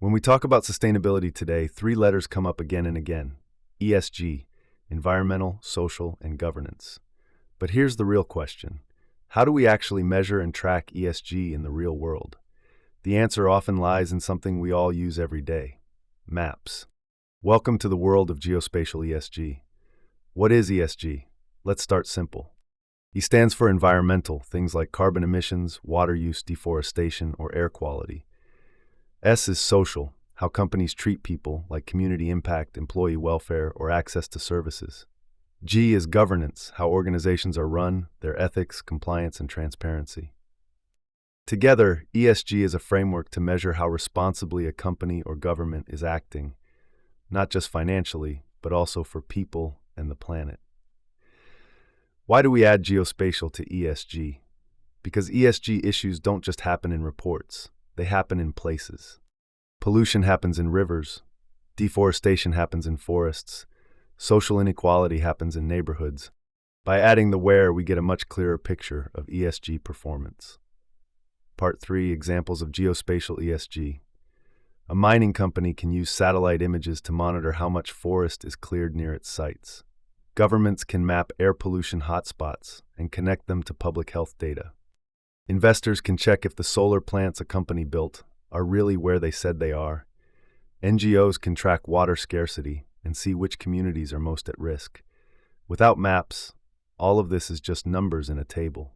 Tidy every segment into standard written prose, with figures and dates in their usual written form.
When we talk about sustainability today, three letters come up again and again: ESG, environmental, social, and governance. But here's the real question. How do we actually measure and track ESG in the real world? The answer often lies in something we all use every day: maps. Welcome to the world of geospatial ESG. What is ESG? Let's start simple. E stands for environmental, things like carbon emissions, water use, deforestation, or air quality. S is social, how companies treat people, like community impact, employee welfare, or access to services. G is governance, how organizations are run, their ethics, compliance, and transparency. Together, ESG is a framework to measure how responsibly a company or government is acting, not just financially, but also for people and the planet. Why do we add geospatial to ESG? Because ESG issues don't just happen in reports, they happen in places. Pollution happens in rivers, deforestation happens in forests, social inequality happens in neighborhoods. By adding the where, we get a much clearer picture of ESG performance. Part 3, Examples of Geospatial ESG. A mining company can use satellite images to monitor how much forest is cleared near its sites. Governments can map air pollution hotspots and connect them to public health data. Investors can check if the solar plants a company built are really where they said they are. NGOs can track water scarcity and see which communities are most at risk. Without maps, all of this is just numbers in a table.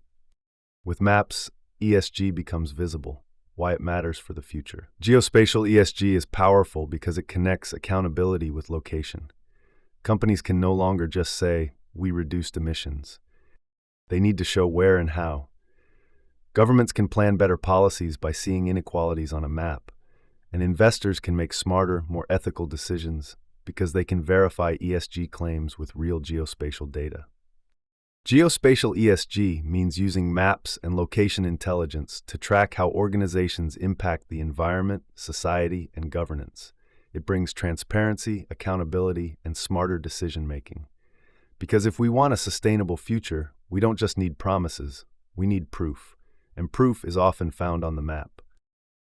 With maps, ESG becomes visible, why it matters for the future. Geospatial ESG is powerful because it connects accountability with location. Companies can no longer just say, "We reduced emissions." They need to show where and how. Governments can plan better policies by seeing inequalities on a map, and investors can make smarter, more ethical decisions because they can verify ESG claims with real geospatial data. Geospatial ESG means using maps and location intelligence to track how organizations impact the environment, society, and governance. It brings transparency, accountability, and smarter decision-making. Because if we want a sustainable future, we don't just need promises, we need proof. And proof is often found on the map.